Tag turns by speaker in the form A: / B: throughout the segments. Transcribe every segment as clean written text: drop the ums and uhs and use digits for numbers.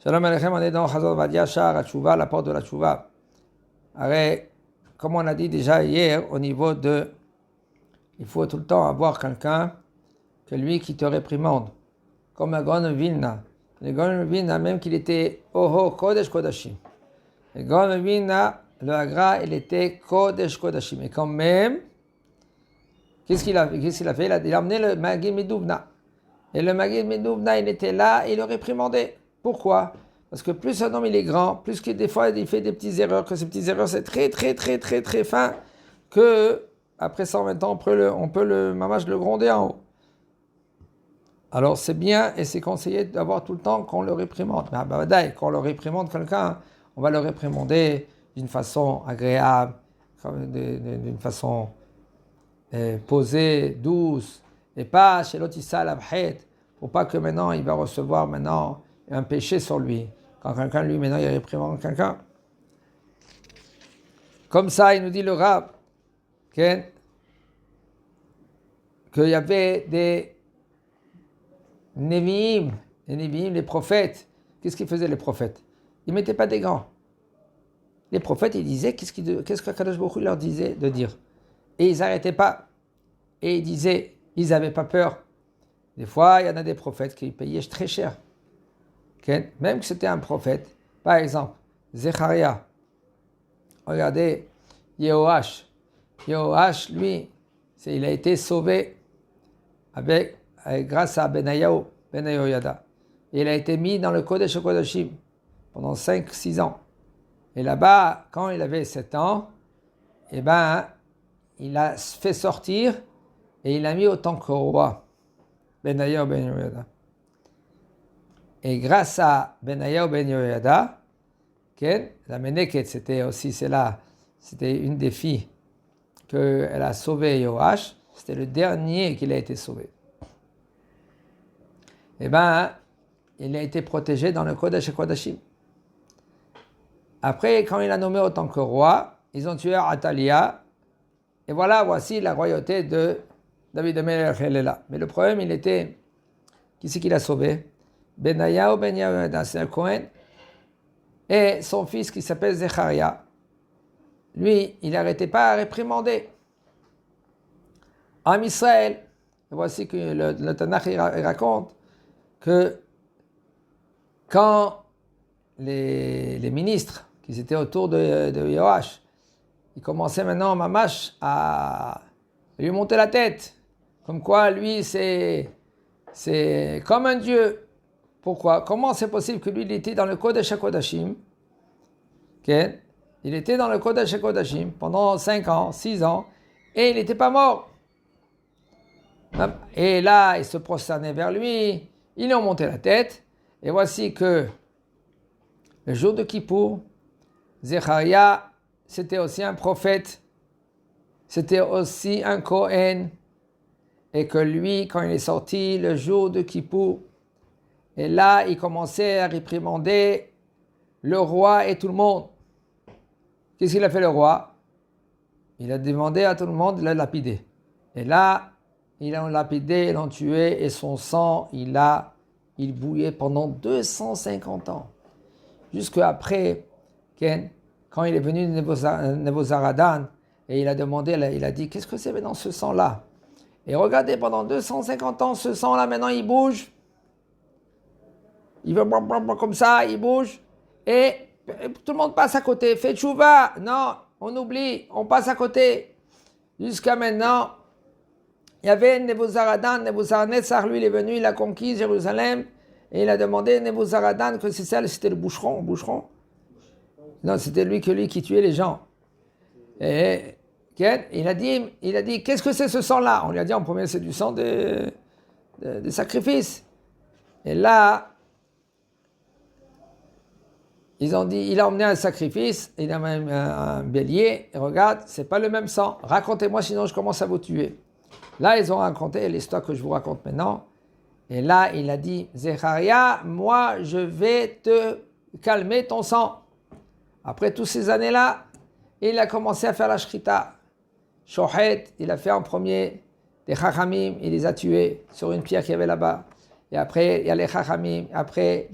A: Shalom Aleichem, on est dans Chazon Vadia, Shar, Hatshuva, la porte de la Tshuva. Alors, comme on a dit déjà hier, au niveau de... Il faut tout le temps avoir quelqu'un que lui qui te réprimande. Comme le Gaon Vilna. Le Gaon Vilna, même qu'il était Oho Kodesh Kodashim. Le Gaon Vilna, le Agra, il était Kodesh Kodashim. Et quand même, qu'est-ce qu'il a fait? Il a amené le Magid Medubna. Et le Magid Medubna, il était là et il le réprimandait. Pourquoi? Parce que plus un homme il est grand, plus que des fois il fait des petites erreurs, que ces petites erreurs c'est très fin, que après 120 ans on peut le mamage le gronder en haut. Alors c'est bien et c'est conseillé d'avoir tout le temps qu'on le réprimande. Mais quand on le réprimande quelqu'un, on va le réprimander d'une façon agréable, d'une façon posée, douce, et pas chez l'otissa l'abhet, pour pas que maintenant il va recevoir un péché sur lui. Quand quelqu'un, lui, maintenant, il réprimande quelqu'un. Comme ça, il nous dit le Rav, qu'il y avait des Nevi'im, les prophètes. Qu'est-ce qu'ils faisaient, les prophètes? Ils ne mettaient pas des gants. Les prophètes, ils disaient, qu'est-ce que Kadosh Baruch Hu leur disait de dire? Et ils n'arrêtaient pas. Et ils disaient, ils n'avaient pas peur. Des fois, il y en a des prophètes qui payaient très cher. Même que c'était un prophète, par exemple, Zecharia, regardez, Yehoash, lui, il a été sauvé grâce à Benayahu Yada. Il a été mis dans le Kodesh Kodashim pendant 5-6 ans. Et là-bas, quand il avait 7 ans, il a fait sortir et il l'a mis autant que roi, Benayahu Yada. Et grâce à Benayahu ben Yehoyada, la Meneket, c'était une des filles qu'elle a sauvé Yoash, c'était le dernier qu'il a été sauvé. Il a été protégé dans le Kodesh Kodashim. Après, quand il a nommé autant que roi, ils ont tué Atalia, et voici la royauté de David Amelech là. Mais le problème, il était, qui c'est qu'il a sauvé? Benayahu ben Yehoyada, c'est un Cohen, et son fils qui s'appelle Zecharia. Lui, il n'arrêtait pas à réprimander. En Israël, voici que le Tanakh il raconte que quand les ministres qui étaient autour de Yoash, ils commençaient maintenant mamash à lui monter la tête, comme quoi lui c'est comme un dieu. Pourquoi? Comment c'est possible que lui, il était dans le Kodesh HaKodashim? Il était dans le Kodesh HaKodashim pendant 5 ans, 6 ans, et il n'était pas mort. Et là, il se prosternait vers lui, ils lui ont monté la tête, et voici que le jour de Kippour, Zecharia, c'était aussi un prophète, c'était aussi un Kohen, et que lui, quand il est sorti le jour de Kippour, et là, il commençait à réprimander le roi et tout le monde. Qu'est-ce qu'il a fait le roi? Il a demandé à tout le monde de le lapider. Et là, ils l'ont lapidé, ils l'ont tué, et son sang, il bouillait pendant 250 ans. Jusqu'à après, quand il est venu Nebuzaradan, et il a demandé, il a dit, qu'est-ce que c'est dans ce sang-là? Et regardez, pendant 250 ans, ce sang-là, maintenant, il bouge. Il va comme ça, il bouge, et tout le monde passe à côté. Fait tchouva, non, on oublie, on passe à côté. Jusqu'à maintenant, il y avait Nebuzaradan, lui il est venu, il a conquis Jérusalem, et il a demandé à Nebuzaradan que c'était le boucheron. Non, c'était lui qui tuait les gens. Et il a dit, qu'est-ce que c'est ce sang-là? On lui a dit en premier, c'est du sang des sacrifices. Et là, ils ont dit, il a emmené un sacrifice, il a même un bélier, et regarde, c'est pas le même sang. Racontez-moi, sinon je commence à vous tuer. Là, ils ont raconté l'histoire que je vous raconte maintenant. Et là, il a dit, Zecharia, moi, je vais te calmer ton sang. Après toutes ces années-là, il a commencé à faire la shrita. Shohet, il a fait en premier des chachamim, il les a tués sur une pierre qu'il y avait là-bas. Et après, il y a les chachamim, après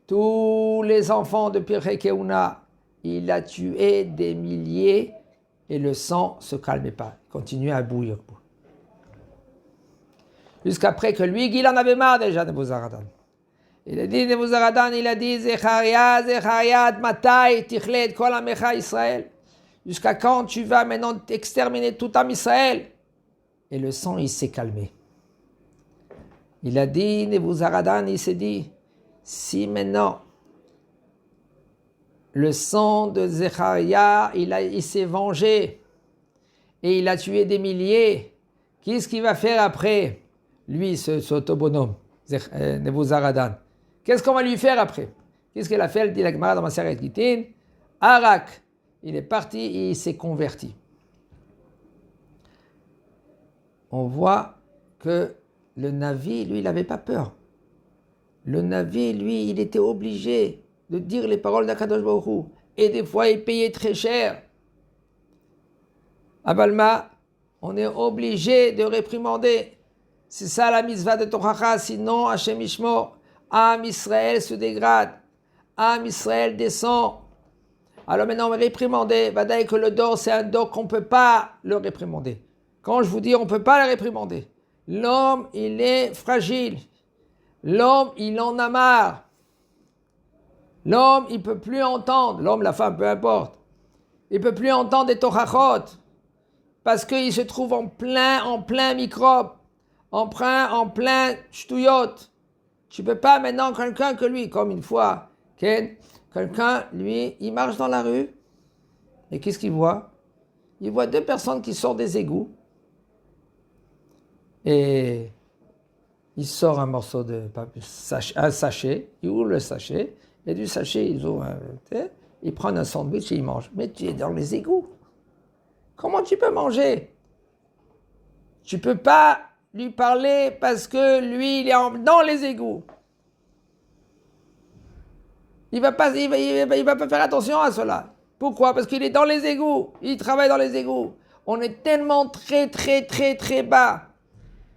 A: tous les enfants de Pirkei Keuna, il a tué des milliers et le sang ne se calmait pas, il continuait à bouillir. Jusqu'après que lui, il en avait marre déjà, Nebuzaradan. Il a dit, Nebuzaradan, il a dit, Zecharia, Zecharia, Matai, Tichlet, Kol Amecha Israël. Jusqu'à quand tu vas maintenant exterminer tout Am Israël? Et le sang, il s'est calmé. Il a dit, Nebuzaradan, il s'est dit, si maintenant le sang de Zecharia, il s'est vengé et il a tué des milliers, qu'est-ce qu'il va faire après? Lui, ce bonhomme, Nebuzaradan. Qu'est-ce qu'on va lui faire après? Qu'est-ce qu'il a fait? Il dit la Gemara dans ma Maseret Gitin. Arak, il est parti et il s'est converti. On voit que le Navi, lui, il n'avait pas peur. Le Navi, lui, il était obligé de dire les paroles d'Akadosh Baruch Hu. Et des fois, il payait très cher. À Balma, on est obligé de réprimander. C'est ça la mitzvah de Tochacha, sinon Hashem Ishmor, Am Israël se dégrade, Am Israël descend. Alors maintenant on va réprimander, Vadaï que le dos c'est un dos qu'on ne peut pas le réprimander. Quand je vous dis on ne peut pas le réprimander, l'homme il est fragile, l'homme il en a marre, l'homme il ne peut plus entendre, l'homme, la femme, peu importe, il ne peut plus entendre des Tochachot, parce qu'il se trouve en plein microbe. En plein ch'touillot. Tu ne peux pas maintenant quelqu'un que lui, comme une fois, quelqu'un, lui, il marche dans la rue, et qu'est-ce qu'il voit? Il voit deux personnes qui sortent des égouts, et il sort un morceau de papier, un sachet, il ouvre le sachet, et du sachet, il prend un sandwich et il mange. Mais tu es dans les égouts. Comment tu peux manger? Tu ne peux pas lui parler parce que lui, il est dans les égouts. Il va pas faire attention à cela. Pourquoi? Parce qu'il est dans les égouts. Il travaille dans les égouts. On est tellement très bas.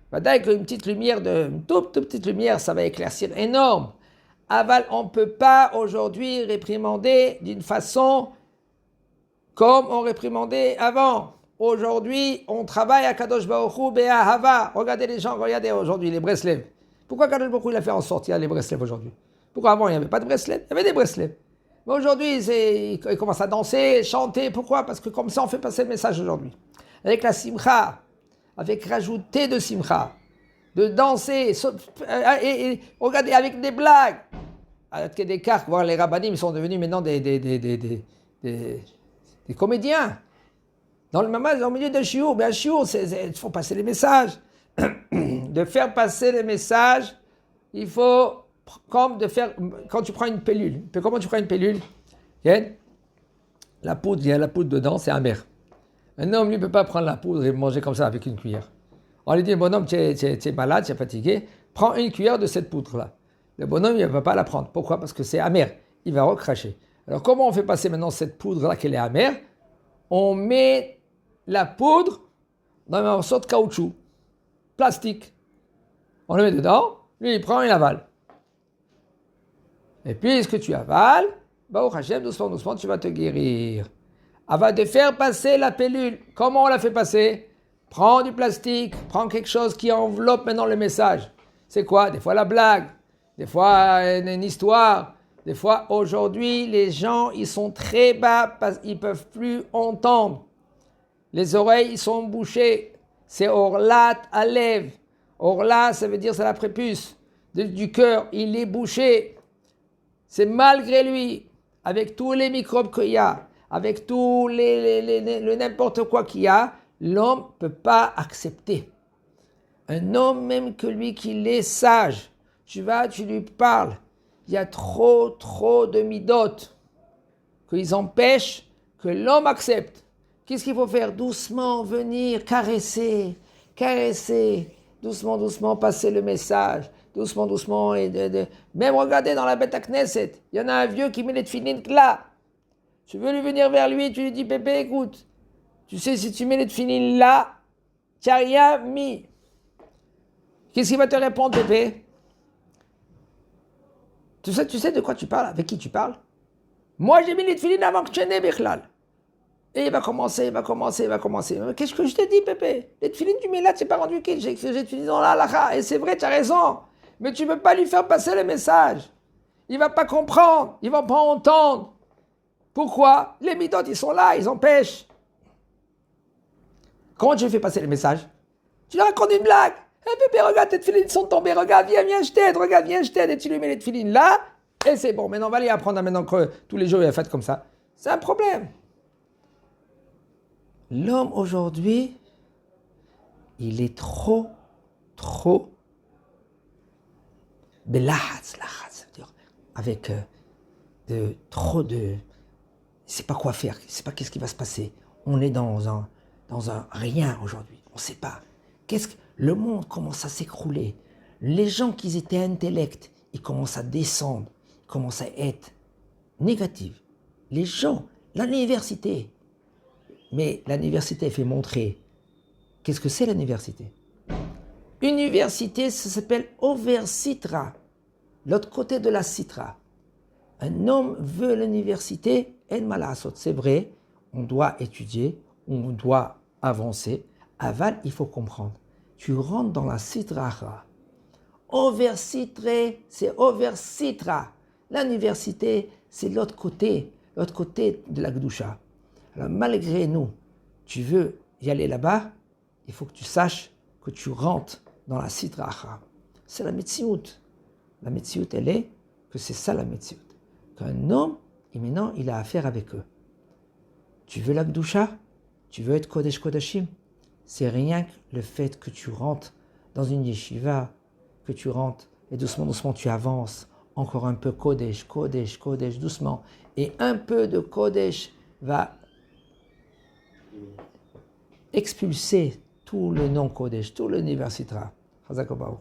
A: Peut-être qu'une petite lumière, une toute petite lumière, ça va éclaircir énorme. Aval, on ne peut pas aujourd'hui réprimander d'une façon comme on réprimandait avant. Aujourd'hui, on travaille à Kadosh Baruch Hu Be'ahava. Regardez les gens, regardez aujourd'hui les Breslev. Pourquoi Kadosh Baruch Hu il a fait en sorte qu'il y a les Breslev aujourd'hui? Pourquoi avant il n'y avait pas de Breslev? Il y avait des Breslev. Mais aujourd'hui, ils commencent à danser, chanter. Pourquoi? Parce que comme ça, on fait passer le message aujourd'hui. Avec la simcha, avec rajouter de simcha, de danser, et regardez, avec des blagues. Avec des cartes, voir les rabbanim, ils sont devenus maintenant des comédiens. Dans le mamaz, au milieu de chiour, bien chiour, il faut passer les messages. De faire passer les messages, il faut, comme de faire, quand tu prends une pilule. Comment tu prends une pilule? La poudre, il y a la poudre dedans, c'est amer. Un homme, lui, ne peut pas prendre la poudre et manger comme ça avec une cuillère. On lui dit, bonhomme, tu es malade, tu es fatigué, prends une cuillère de cette poudre-là. Le bonhomme, il ne va pas la prendre. Pourquoi? Parce que c'est amer. Il va recracher. Alors, comment on fait passer maintenant cette poudre-là, qu'elle est amère? On met la poudre dans un morceau de caoutchouc, plastique. On le met dedans, lui il prend et il avale. Et puis, ce que tu avales, au Hachem, doucement, tu vas te guérir. Avant de faire passer la pilule, comment on la fait passer? Prends du plastique, prends quelque chose qui enveloppe maintenant le message. C'est quoi? Des fois la blague, des fois une histoire. Des fois, aujourd'hui, les gens, ils sont très bas parce qu'ils ne peuvent plus entendre. Les oreilles, ils sont bouchées. C'est orlat alev. Orlat, ça veut dire c'est la prépuce du cœur. Il est bouché. C'est malgré lui, avec tous les microbes qu'il y a, avec tous le n'importe quoi qu'il y a, l'homme ne peut pas accepter. Un homme, même que lui, qu'il est sage, tu lui parles. Il y a trop de midotes qu'ils empêchent que l'homme accepte. Qu'est-ce qu'il faut faire? Doucement venir, caresser, doucement passer le message, doucement. Même regardez dans la Beth Knesset, il y en a un vieux qui met les tefilines là. Tu veux lui venir vers lui, tu lui dis, Pépé, écoute, tu sais, si tu mets les tefilines là, tu n'as rien mis. Qu'est-ce qu'il va te répondre, Pépé? Tu sais de quoi tu parles? Avec qui tu parles? Moi, j'ai mis les tefilines avant que tu n'aies Bichlal. Et il va commencer. Mais qu'est-ce que je te dis, Pépé? Les tefilines du Milad, c'est pas rendu qu'il. J'ai tefilines dans la halakha. Et c'est vrai, tu as raison. Mais tu ne peux pas lui faire passer le message. Il va pas comprendre. Il va pas entendre. Pourquoi? Les midot, ils sont là, ils empêchent. Comment tu fais passer le message? Tu lui racontes une blague. Hey, Pépé, regarde, tes tefilines sont tombées. Regarde, viens, je t'aide. Regarde, viens, je t'aide. Et tu lui mets les tefilines là. Et c'est bon. Maintenant, on va lui apprendre maintenant que tous les jours, il va faire comme ça. C'est un problème. L'homme aujourd'hui, il est trop belahatz, ça veut dire avec trop de, il sait pas quoi faire, il sait pas qu'est-ce qui va se passer. On est dans un rien aujourd'hui, on sait pas. Le monde commence à s'écrouler. Les gens qui étaient intellects, ils commencent à descendre, ils commencent à être négatifs. Les gens, l'université. Mais l'université fait montrer. Qu'est-ce que c'est l'université? Université, ça s'appelle Oversitra, l'autre côté de la citra. Un homme veut l'université, en malasot. C'est vrai, on doit étudier, on doit avancer. Aval, il faut comprendre. Tu rentres dans la citra. Oversitre, c'est Oversitra. L'université, c'est l'autre côté de la Gdusha. Alors malgré nous, tu veux y aller là-bas, il faut que tu saches que tu rentres dans la Sidracha. C'est la Metsiout. La Metsiout, elle est que c'est ça la Metsiout. Qu'un homme, et maintenant, il a affaire avec eux. Tu veux la Gdusha? Tu veux être Kodesh Kodashim? C'est rien que le fait que tu rentres dans une yeshiva, que tu rentres, et doucement, tu avances. Encore un peu Kodesh, doucement. Et un peu de Kodesh va expulser tout le non-Kodesh, tout l'université. Chazak Baruch.